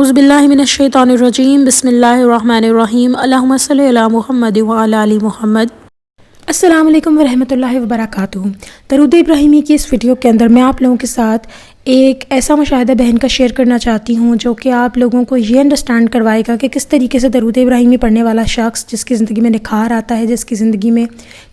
اعوذ باللہ من الشیطان الرجیم بسم اللہ الرحمن الرحیم اللہم صلی علی محمد وعلی آل محمد۔ السلام علیکم ورحمۃ اللہ وبرکاتہ۔ درود ابراہیمی کی اس ویڈیو کے اندر میں آپ لوگوں کے ساتھ ایک ایسا مشاہدہ بہن کا شیئر کرنا چاہتی ہوں جو کہ آپ لوگوں کو یہ انڈرسٹینڈ کروائے گا کہ کس طریقے سے درود ابراہیمی پڑھنے والا شخص جس کی زندگی میں نکھار آتا ہے، جس کی زندگی میں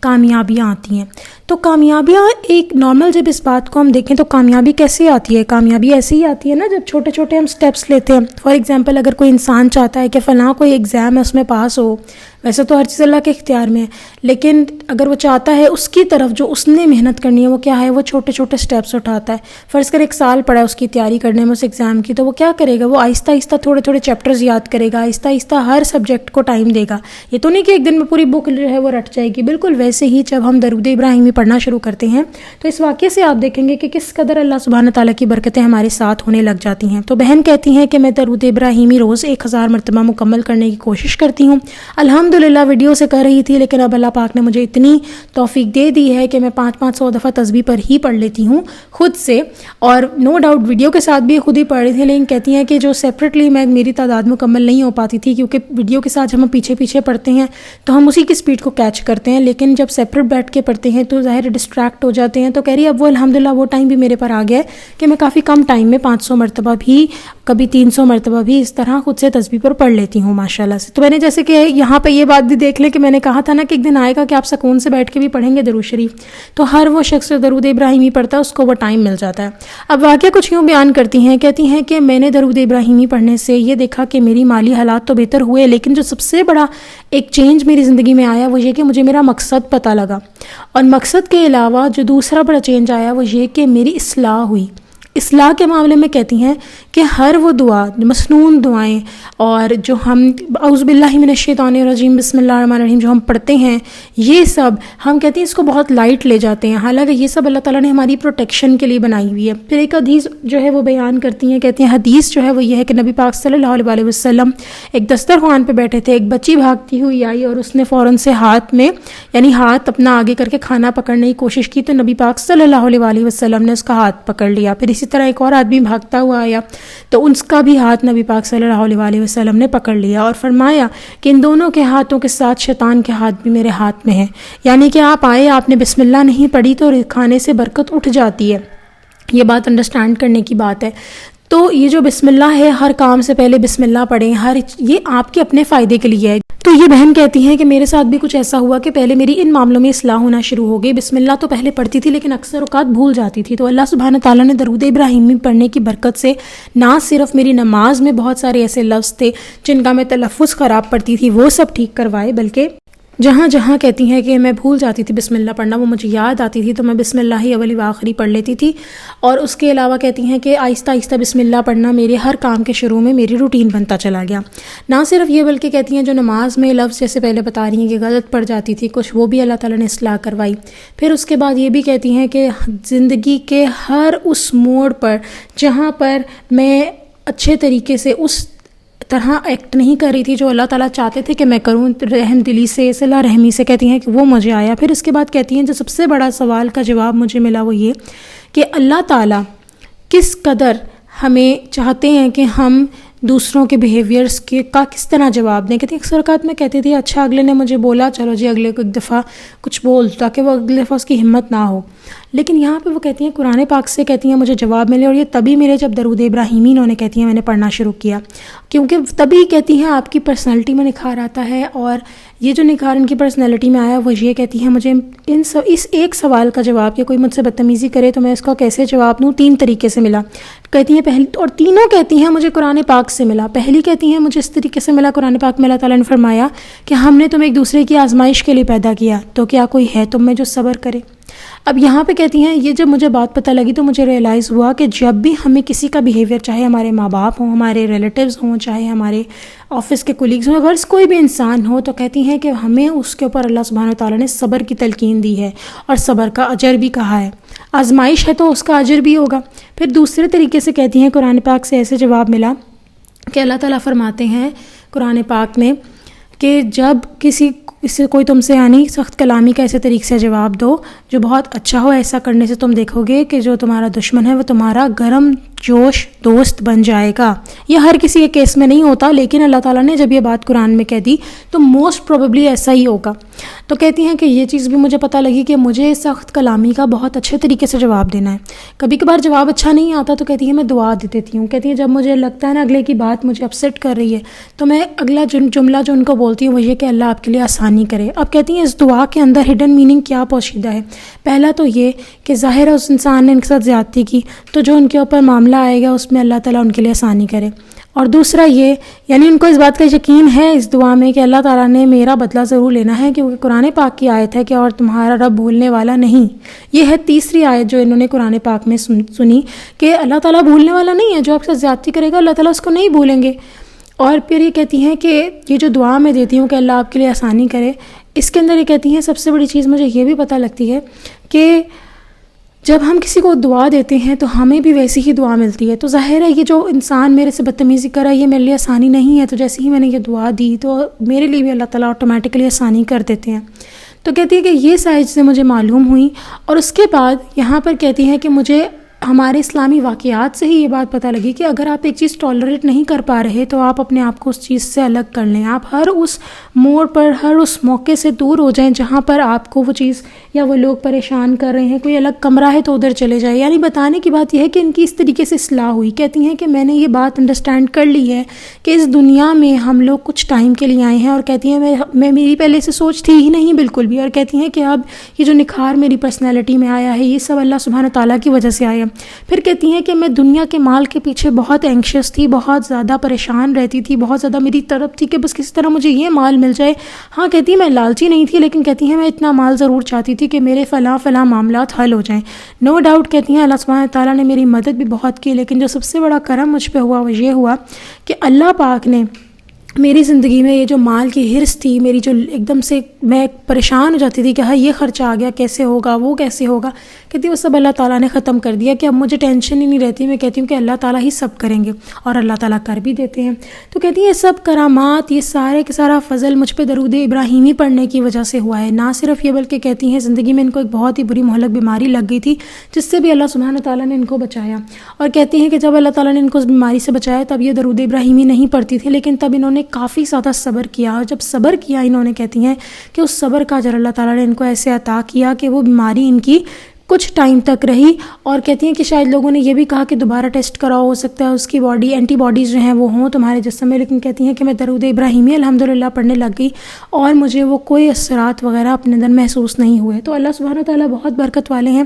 کامیابیاں آتی ہیں۔ تو کامیابیاں ایک نارمل جب اس بات کو ہم دیکھیں تو کامیابی کیسے آتی ہے؟ کامیابی ایسے ہی آتی ہے نا جب چھوٹے چھوٹے ہم سٹیپس لیتے ہیں۔ فار ایگزامپل اگر کوئی انسان چاہتا ہے کہ فلاں کوئی ایگزام ہے اس میں پاس ہو، ویسے تو ہر چیز اللہ کے اختیار میں ہے، لیکن اگر وہ چاہتا ہے اس کی طرف جو اس نے محنت کرنی ہے وہ کیا ہے، وہ چھوٹے چھوٹے سٹیپس اٹھاتا ہے۔ فرض کر ایک سال پڑا ہے اس کی تیاری کرنے میں اس ایگزام کی، تو وہ کیا کرے گا؟ وہ آہستہ آہستہ تھوڑے تھوڑے چیپٹرز یاد کرے گا، آہستہ آہستہ ہر سبجیکٹ کو ٹائم دے گا۔ یہ تو نہیں کہ ایک دن میں پوری بک جو ہے وہ رٹ جائے گی۔ بالکل ویسے ہی جب ہم درود ابراہیمی پڑھنا شروع کرتے ہیں تو اس واقعے سے آپ دیکھیں گے کہ کس قدر اللہ سبحانہ تعالیٰ کی برکتیں ہمارے ساتھ ہونے لگ جاتی ہیں۔ تو بہن کہتی ہیں کہ میں درود ابراہیمی روز 1000 مرتبہ مکمل کرنے کی کوشش کرتی ہوں۔ الحمدللہ ویڈیو سے کر رہی تھی، لیکن اب اللہ پاک نے مجھے اتنی توفیق دے دی ہے کہ میں 500 دفعہ تسبیح پر ہی پڑھ لیتی ہوں خود سے، اور نو ڈاؤٹ ویڈیو کے ساتھ بھی خود ہی پڑھ رہی تھی، لیکن کہتی ہیں کہ جو سیپریٹلی میری تعداد مکمل نہیں ہو پاتی تھی کیونکہ ویڈیو کے ساتھ جب ہم پیچھے پیچھے پڑھتے ہیں تو ہم اسی کی سپیڈ کو کیچ کرتے ہیں، لیکن جب سیپریٹ بیٹھ کے پڑھتے ہیں تو ظاہر ڈسٹریکٹ ہو جاتے ہیں۔ تو کہہ رہی ہے اب وہ الحمدللہ وہ ٹائم بھی میرے پر آ گیا ہے کہ میں کافی کم ٹائم میں 500 مرتبہ بھی، کبھی 300 مرتبہ بھی اس طرح خود سے تسبیح پر پڑھ لیتی ہوں ماشاءاللہ سے۔ تو میں نے جیسے کہ یہاں پہ یہ بات بھی دیکھ لیں کہ میں نے کہا تھا نا کہ ایک دن آئے گا کہ آپ سکون سے بیٹھ کے بھی پڑھیں گے درود شریف، تو ہر وہ شخص جو درود ابراہیمی پڑھتا ہے اس کو وہ ٹائم مل جاتا ہے۔ اب واقعہ کچھ یوں بیان کرتی ہیں، کہتی ہیں کہ میں نے درود ابراہیمی پڑھنے سے یہ دیکھا کہ میری مالی حالات تو بہتر ہوئے، لیکن جو سب سے بڑا ایک چینج میری زندگی میں آیا وہ یہ کہ مجھے میرا مقصد پتہ لگا، اور مقصد کے علاوہ جو دوسرا بڑا چینج آیا وہ یہ کہ میری اصلاح ہوئی۔ اصلاح کے معاملے میں کہتی ہیں کہ ہر وہ دعا، مسنون دعائیں اور جو ہم اعوذ باللہ من الشیطان الرجیم بسم اللہ الرحمن الرحیم جو ہم پڑھتے ہیں، یہ سب ہم کہتے ہیں اس کو بہت لائٹ لے جاتے ہیں، حالانکہ یہ سب اللہ تعالیٰ نے ہماری پروٹیکشن کے لیے بنائی ہوئی ہے۔ پھر ایک حدیث جو ہے وہ بیان کرتی ہیں، کہتی ہیں حدیث جو ہے وہ یہ ہے کہ نبی پاک صلی اللہ علیہ وسلم ایک دسترخوان پہ بیٹھے تھے، ایک بچی بھاگتی ہوئی آئی اور اس نے فوراً سے ہاتھ میں یعنی ہاتھ اپنا آگے کر کے کھانا پکڑنے کی کوشش کی، تو نبی پاک صلی اللہ علیہ وسلم نے اس کا ہاتھ پکڑ لیا۔ پھر اسی طرح ایک اور آدمی بھاگتا ہوا آیا تو اس کا بھی ہاتھ نبی پاک صلی اللہ علیہ وسلم نے پکڑ لیا اور فرمایا کہ ان دونوں کے ہاتھوں کے ساتھ شیطان کے ہاتھ بھی میرے ہاتھ میں ہے، یعنی کہ آپ آئے، آپ نے بسم اللہ نہیں پڑھی تو کھانے سے برکت اٹھ جاتی ہے۔ یہ بات انڈرسٹینڈ کرنے کی بات ہے۔ تو یہ جو بسم اللہ ہے، ہر کام سے پہلے بسم اللہ پڑھیں، یہ آپ کے اپنے فائدے کے لیے ہے۔ تو یہ بہن کہتی ہیں کہ میرے ساتھ بھی کچھ ایسا ہوا کہ پہلے میری ان معاملوں میں اصلاح ہونا شروع ہو گئی۔ بسم اللہ تو پہلے پڑھتی تھی لیکن اکثر اوقات بھول جاتی تھی، تو اللہ سبحانہ تعالیٰ نے درود ابراہیمی پڑھنے کی برکت سے نہ صرف میری نماز میں بہت سارے ایسے لفظ تھے جن کا میں تلفظ خراب پڑھتی تھی وہ سب ٹھیک کروائے، بلکہ جہاں جہاں کہتی ہیں کہ میں بھول جاتی تھی بسم اللہ پڑھنا، وہ مجھے یاد آتی تھی تو میں بسم اللہ ہی اولی و آخری پڑھ لیتی تھی۔ اور اس کے علاوہ کہتی ہیں کہ آہستہ آہستہ بسم اللہ پڑھنا میرے ہر کام کے شروع میں میری روٹین بنتا چلا گیا۔ نہ صرف یہ بلکہ کہتی ہیں جو نماز میں لفظ جیسے پہلے بتا رہی ہیں کہ غلط پڑھ جاتی تھی کچھ، وہ بھی اللہ تعالیٰ نے اصلاح کروائی۔ پھر اس کے بعد یہ بھی کہتی ہیں کہ زندگی کے ہر اس موڑ پر جہاں پر میں اچھے طریقے سے اس طرح ایکٹ نہیں کر رہی تھی جو اللہ تعالیٰ چاہتے تھے کہ میں کروں، رحم دلی سے، صلہ رحمی سے، کہتی ہیں کہ وہ مجھے آیا۔ پھر اس کے بعد کہتی ہیں جو سب سے بڑا سوال کا جواب مجھے ملا وہ یہ کہ اللہ تعالیٰ کس قدر ہمیں چاہتے ہیں کہ ہم دوسروں کے بیہیویئرس کا کس طرح جواب دیں۔ کہتی ہیں اکثر اوقات میں کہتی تھی اچھا اگلے نے مجھے بولا، چلو جی اگلے کو ایک دفعہ کچھ بول تاکہ وہ اگلے دفعہ اس کی ہمت نہ ہو، لیکن یہاں پہ وہ کہتی ہیں قرآن پاک سے کہتی ہیں مجھے جواب ملے، اور یہ تبھی میرے جب درود ابراہیمی انہوں نے کہتی ہیں میں نے پڑھنا شروع کیا، کیونکہ تبھی کہتی ہیں آپ کی پرسنالٹی میں نکھار آتا ہے۔ اور یہ جو نکھار ان کی پرسنالٹی میں آیا وہ یہ کہتی ہیں مجھے اس ایک سوال کا جواب کہ کوئی مجھ سے بدتمیزی کرے تو میں اس کا کیسے جواب دوں، 3 طریقے سے ملا۔ کہتی ہیں پہلی، اور تینوں کہتی ہیں مجھے قرآن پاک سے ملا۔ پہلی کہتی ہیں مجھے اس طریقے سے ملا، قرآن پاک میں اللہ تعالیٰ نے فرمایا کہ ہم نے تمہیں ایک دوسرے کی آزمائش کے لیے پیدا کیا، تو کیا کوئی ہے تم میں جو صبر کرے۔ اب یہاں پہ کہتی ہیں یہ جب مجھے بات پتہ لگی تو مجھے ریئلائز ہوا کہ جب بھی ہمیں کسی کا بیہیویئر، چاہے ہمارے ماں باپ ہوں، ہمارے ریلیٹیوز ہوں، چاہے ہمارے آفس کے کولیگز ہوں، اگر کوئی بھی انسان ہو، تو کہتی ہیں کہ ہمیں اس کے اوپر اللہ سبحانہ تعالیٰ نے صبر کی تلقین دی ہے اور صبر کا اجر بھی کہا ہے۔ آزمائش ہے تو اس کا اجر بھی ہوگا۔ پھر دوسرے طریقے سے کہتی ہیں قرآن پاک سے ایسے جواب ملا کہ اللہ تعالیٰ فرماتے ہیں قرآن پاک میں کہ جب کسی اس سے کوئی تم سے یعنی سخت کلامی کا ایسے طریقے سے جواب دو جو بہت اچھا ہو. ایسا کرنے سے تم دیکھو گے کہ جو تمہارا دشمن ہے وہ تمہارا گرم جوش دوست بن جائے گا. یہ ہر کسی کے کیس میں نہیں ہوتا، لیکن اللہ تعالیٰ نے جب یہ بات قرآن میں کہہ دی تو موسٹ پروبیبلی ایسا ہی ہوگا. تو کہتی ہیں کہ یہ چیز بھی مجھے پتہ لگی کہ مجھے سخت کلامی کا بہت اچھے طریقے سے جواب دینا ہے. کبھی کبھار جواب اچھا نہیں آتا تو کہتی ہے میں دعا دے دیتی ہوں. کہتی ہے جب مجھے لگتا ہے نا اگلے کی بات مجھے اپسیٹ کر رہی ہے تو میں اگلا جملہ جو ان کو بولتی ہوں وہ یہ کہ اللہ آپ کے لیے آسانی کرے. اب کہتی ہیں اس دعا کے اندر ہڈن میننگ کیا پوشیدہ ہے. پہلا تو یہ کہ ظاہر ہے اس انسان نے ان کے ساتھ زیادتی کی تو جو ان کے اوپر معاملہ آئے گا اس میں اللہ تعالیٰ ان کے لیے آسانی کرے. اور دوسرا یہ یعنی ان کو اس بات کا یقین ہے اس دعا میں کہ اللہ تعالیٰ نے میرا بدلہ ضرور لینا ہے، کیونکہ قرآن پاک کی آیت ہے کہ اور تمہارا رب بھولنے والا نہیں. یہ ہے تیسری آیت جو انہوں نے قرآن پاک میں سنی کہ اللہ تعالیٰ بھولنے والا نہیں ہے. جو آپ کے ساتھ زیادتی کرے گا اللہ تعالیٰ اس کو نہیں بھولیں گے. اور پھر یہ کہتی ہیں کہ یہ جو دعا میں دیتی ہوں کہ اللہ آپ کے لیے آسانی کرے، اس کے اندر یہ کہتی ہیں سب سے بڑی چیز مجھے یہ بھی پتہ لگتی ہے کہ جب ہم کسی کو دعا دیتے ہیں تو ہمیں بھی ویسی ہی دعا ملتی ہے. تو ظاہر ہے یہ جو انسان میرے سے بدتمیزی کرا یہ میرے لیے آسانی نہیں ہے، تو جیسے ہی میں نے یہ دعا دی تو میرے لیے بھی اللہ تعالیٰ آٹومیٹکلی آسانی کر دیتے ہیں. تو کہتی ہے کہ یہ ساری چیزیں مجھے معلوم ہوئیں. اور اس کے بعد یہاں پر کہتی ہیں کہ مجھے ہمارے اسلامی واقعات سے ہی یہ بات پتہ لگی کہ اگر آپ ایک چیز ٹالریٹ نہیں کر پا رہے تو آپ اپنے آپ کو اس چیز سے الگ کر لیں. آپ ہر اس موڑ پر ہر اس موقع سے دور ہو جائیں جہاں پر آپ کو وہ چیز یا وہ لوگ پریشان کر رہے ہیں. کوئی الگ کمرہ ہے تو ادھر چلے جائے. یعنی بتانے کی بات یہ ہے کہ ان کی اس طریقے سے اصلاح ہوئی. کہتی ہیں کہ میں نے یہ بات انڈرسٹینڈ کر لی ہے کہ اس دنیا میں ہم لوگ کچھ ٹائم کے لیے آئے ہیں. اور کہتی ہیں میں میری پہلے سے سوچ تھی ہی نہیں بالکل بھی. اور کہتی ہیں کہ اب یہ جو نکھار میری پرسنالٹی میں آیا ہے یہ سب اللہ سبحانہ تعالیٰ کی وجہ سے آیا. پھر کہتی ہیں کہ میں دنیا کے مال کے پیچھے بہت اینکشیس تھی، بہت زیادہ پریشان رہتی تھی، بہت زیادہ میری طرف تھی کہ بس کسی طرح مجھے یہ مال مل جائے. ہاں کہتی ہیں میں لالچی نہیں تھی، لیکن کہتی ہیں میں اتنا مال ضرور چاہتی تھی کہ میرے فلاں معاملات حل ہو جائیں. نو ڈاؤٹ کہتی ہیں اللہ سبحانہ تعالیٰ نے میری مدد بھی بہت کی، لیکن جو سب سے بڑا کرم مجھ پہ ہوا وہ یہ ہوا کہ اللہ پاک نے میری زندگی میں یہ جو مال کی ہرس تھی میری، جو ایک دم سے میں پریشان ہو جاتی تھی کہ ہاں یہ خرچہ آ گیا کیسے ہوگا وہ کیسے ہوگا، کہتی وہ سب اللہ تعالیٰ نے ختم کر دیا کہ اب مجھے ٹینشن ہی نہیں رہتی. میں کہتی ہوں کہ اللہ تعالیٰ ہی سب کریں گے اور اللہ تعالیٰ کر بھی دیتے ہیں. تو کہتی ہیں یہ سب کرامات یہ سارے کے سارا فضل مجھ پہ درود ابراہیمی پڑھنے کی وجہ سے ہوا ہے. نہ صرف یہ بلکہ کہتی ہیں زندگی میں ان کو ایک بہت ہی بری مہلک بیماری لگ گئی تھی جس سے بھی اللہ سبحانہ تعالیٰ نے ان کو بچایا. اور کہتی ہیں کہ جب اللہ تعالیٰ نے ان کو اس بیماری سے بچایا تب یہ درود ابراہیمی نہیں پڑھتی تھی، لیکن تب انہوں نے کافی زیادہ صبر کیا. اور جب صبر کیا انہوں نے کہتی ہیں کہ اس صبر کا اجر اللہ تعالیٰ نے ان کو ایسے عطا کیا کہ وہ بیماری ان کی کچھ ٹائم تک رہی. اور کہتی ہیں کہ شاید لوگوں نے یہ بھی کہا کہ دوبارہ ٹیسٹ کراؤ، ہو سکتا ہے اس کی باڈی اینٹی باڈیز جو ہیں وہ ہوں تمہارے جسم میں. لیکن کہتی ہیں کہ میں درود ابراہیمی الحمدللہ پڑھنے لگ گئی اور مجھے وہ کوئی اثرات وغیرہ اپنے اندر محسوس نہیں ہوئے. تو اللہ سبحانہ تعالیٰ بہت برکت والے ہیں،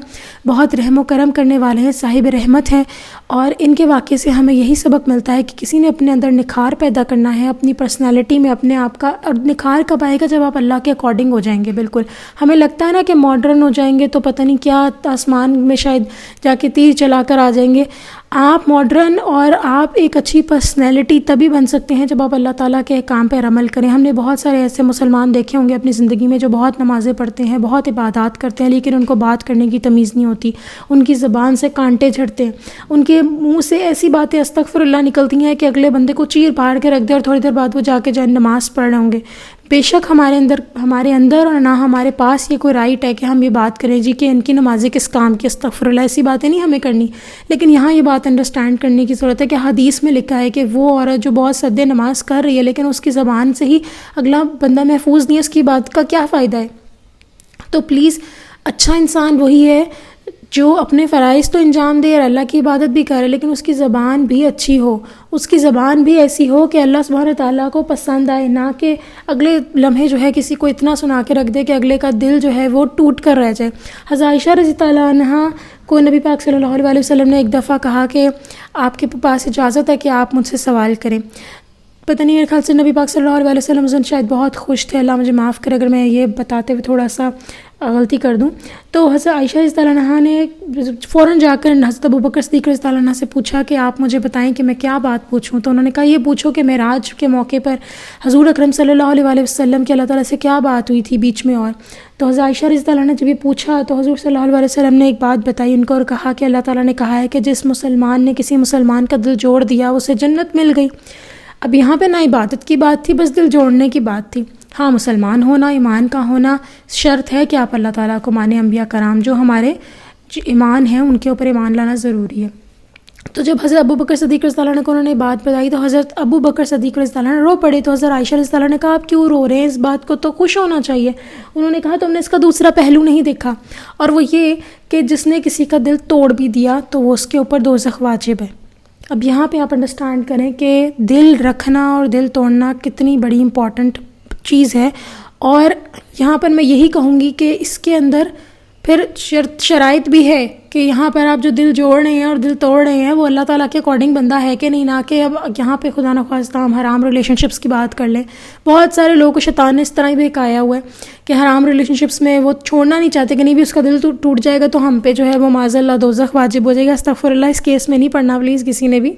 بہت رحم و کرم کرنے والے ہیں، صاحب رحمت ہیں. اور ان کے واقعے سے ہمیں یہی سبق ملتا ہے کہ کسی نے اپنے اندر نکھار پیدا کرنا ہے اپنی پرسنالٹی میں اپنے آپ کا. اور نکھار کب آئے گا؟ جب آپ اللہ کے اکارڈنگ ہو جائیں گے. بالکل ہمیں لگتا ہے نا کہ ماڈرن ہو جائیں گے تو پتہ نہیں کیا آسمان میں شاید جا کے تیر چلا کر آ جائیں گے. آپ ماڈرن اور آپ ایک اچھی پرسنالٹی تبھی بن سکتے ہیں جب آپ اللہ تعالیٰ کے احکام پر عمل کریں. ہم نے بہت سارے ایسے مسلمان دیکھے ہوں گے اپنی زندگی میں جو بہت نمازیں پڑھتے ہیں، بہت عبادات کرتے ہیں، لیکن ان کو بات کرنے کی تمیز نہیں ہوتی، ان کی زبان سے کانٹے جھڑتے ہیں، ان کے منہ سے ایسی باتیں استغفر اللہ نکلتی ہیں کہ اگلے بندے کو چیر پاڑ کے رکھ دے اور تھوڑی دیر بعد وہ جا کے جائے نماز پڑھ رہے ہوں گے. بے شک ہمارے اندر اور نہ ہمارے پاس یہ کوئی رائٹ ہے کہ ہم یہ بات کریں جی کہ ان کی نمازیں کس کام کی، استغفر اللہ، ایسی باتیں نہیں ہمیں کرنی. لیکن یہاں یہ بات انڈرسٹینڈ کرنے کی ضرورت ہے کہ حدیث میں لکھا ہے کہ وہ عورت جو بہت سدے نماز کر رہی ہے لیکن اس کی زبان سے ہی اگلا بندہ محفوظ نہیں ہے، اس کی بات کا کیا فائدہ ہے. تو پلیز اچھا انسان وہی ہے جو اپنے فرائض تو انجام دے اور اللہ کی عبادت بھی کرے، لیکن اس کی زبان بھی اچھی ہو، اس کی زبان بھی ایسی ہو کہ اللہ سبحانہ تعالیٰ کو پسند آئے، نہ کہ اگلے لمحے جو ہے کسی کو اتنا سنا کے رکھ دے کہ اگلے کا دل جو ہے وہ ٹوٹ کر رہ جائے. حضرت عائشہ رضی اللہ عنہا کو نبی پاک صلی اللہ علیہ وسلم نے ایک دفعہ کہا کہ آپ کے پاس اجازت ہے کہ آپ مجھ سے سوال کریں. پتہ نہیں میرے خیال سے نبی پاک صلی اللہ علیہ وسلم شاید بہت خوش تھے، اللہ مجھے معاف کرے اگر میں یہ بتاتے ہوئے تھوڑا سا غلطی کر دوں. تو حضرت عائشہ رضی اللہ عنہا نے فوراً جا کر حضرت ابوبکر صدیق رضی اللہ عنہ سے پوچھا کہ آپ مجھے بتائیں کہ میں کیا بات پوچھوں. تو انہوں نے کہا یہ پوچھو کہ معراج کے موقع پر حضور اکرم صلی اللہ علیہ وسلم کی اللہ تعالیٰ سے کیا بات ہوئی تھی بیچ میں. اور تو حضرت عائشہ رضی اللہ عنہ نے جب یہ پوچھا تو حضور صلی اللہ علیہ وسلم نے ایک بات بتائی ان کو اور کہا کہ اللہ تعالیٰ نے کہا ہے کہ جس مسلمان نے کسی مسلمان کا دل جوڑ دیا اسے جنت مل گئی. اب یہاں پہ نہ عبادت کی بات تھی، بس دل جوڑنے کی بات تھی. ہاں مسلمان ہونا، ایمان کا ہونا شرط ہے کہ آپ اللہ تعالیٰ کو مانیں، انبیاء کرام جو ہمارے ایمان ہیں ان کے اوپر ایمان لانا ضروری ہے۔ تو جب حضرت ابو بکر صدیق رضی اللہ عنہ کو انہوں نے بات بتائی تو حضرت ابو بکر صدیق رضی اللہ عنہ رو پڑے، تو حضرت عائشہ رضی اللہ عنہ نے کہا آپ کیوں رو رہے ہیں، اس بات کو تو خوش ہونا چاہیے۔ انہوں نے کہا تم نے اس کا دوسرا پہلو نہیں دیکھا، اور وہ یہ کہ جس نے کسی کا دل توڑ بھی دیا تو وہ اس کے اوپر دوزخ واجب ہے۔ اب یہاں پہ آپ انڈرسٹینڈ کریں کہ دل رکھنا اور دل توڑنا کتنی بڑی امپورٹنٹ چیز ہے، اور یہاں پر میں یہی کہوں گی کہ اس کے اندر پھر شرائط بھی ہے کہ یہاں پر آپ جو دل جوڑ رہے ہیں اور دل توڑ رہے ہیں وہ اللہ تعالیٰ کے اکارڈنگ بندہ ہے کہ نہیں، نہ کہ اب یہاں پہ خدا نخواستہ ہم حرام ریلیشن شپس کی بات کر لیں۔ بہت سارے لوگوں کو شیطان نے اس طرح ہی بہکایا ہوا ہے کہ حرام ریلیشن شپس میں وہ چھوڑنا نہیں چاہتے کہ نہیں بھی اس کا دل ٹوٹ جائے گا تو ہم پہ جو ہے وہ معاذ اللہ دوزخ واجب ہو جائے گا۔ استغفر اللہ، اس کیس میں نہیں پڑھنا پلیز کسی نے بھی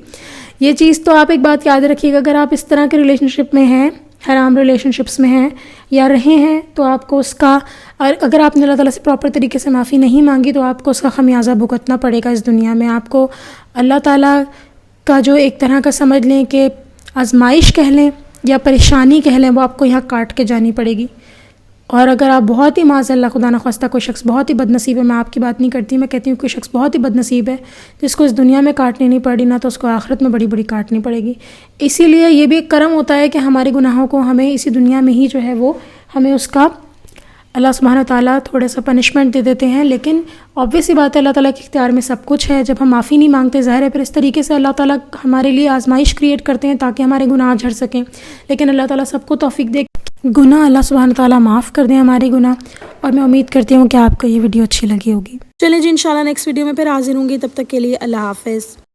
یہ چیز۔ تو آپ ایک بات یاد رکھیے گا، اگر آپ اس طرح کے ریلیشن شپ میں ہیں، حرام ریلیشن شپس میں ہیں یا رہے ہیں، تو آپ کو اس کا، اگر آپ نے اللہ تعالیٰ سے پراپر طریقے سے معافی نہیں مانگی تو آپ کو اس کا خمیازہ بھگتنا پڑے گا اس دنیا میں۔ آپ کو اللہ تعالیٰ کا جو ایک طرح کا سمجھ لیں کہ آزمائش کہہ لیں یا پریشانی کہہ لیں، وہ آپ کو یہاں کاٹ کے جانی پڑے گی۔ اور اگر آپ بہت ہی معاذ اللہ خدا نخواستہ کوئی شخص بہت ہی بد نصیب ہے، میں آپ کی بات نہیں کرتی، میں کہتی ہوں کوئی شخص بہت ہی بد نصیب ہے جس کو اس دنیا میں کاٹنی نہیں پڑی نہ تو اس کو آخرت میں بڑی بڑی کاٹنی پڑے گی۔ اسی لیے یہ بھی ایک کرم ہوتا ہے کہ ہمارے گناہوں کو ہمیں اسی دنیا میں ہی جو ہے وہ ہمیں اس کا اللہ سبحانہ تعالیٰ تھوڑا سا پنشمنٹ دے دیتے ہیں، لیکن obvious سی بات ہے اللہ تعالیٰ کے اختیار میں سب کچھ ہے۔ جب ہم معافی نہیں مانگتے، ظاہر ہے پھر اس طریقے سے اللہ تعالیٰ ہمارے لیے آزمائش کریٹ کرتے ہیں تاکہ ہمارے گناہ جھڑ سکیں، لیکن اللہ تعالیٰ سب کو توفیق دے گناہ اللہ سبحانہ تعالیٰ معاف کر دیں ہمارے گناہ۔ اور میں امید کرتی ہوں کہ آپ کو یہ ویڈیو اچھی لگی ہوگی۔ چلیں جی، انشاءاللہ نیکسٹ ویڈیو میں پھر حاضر ہوں گی، تب تک کے لیے اللہ حافظ۔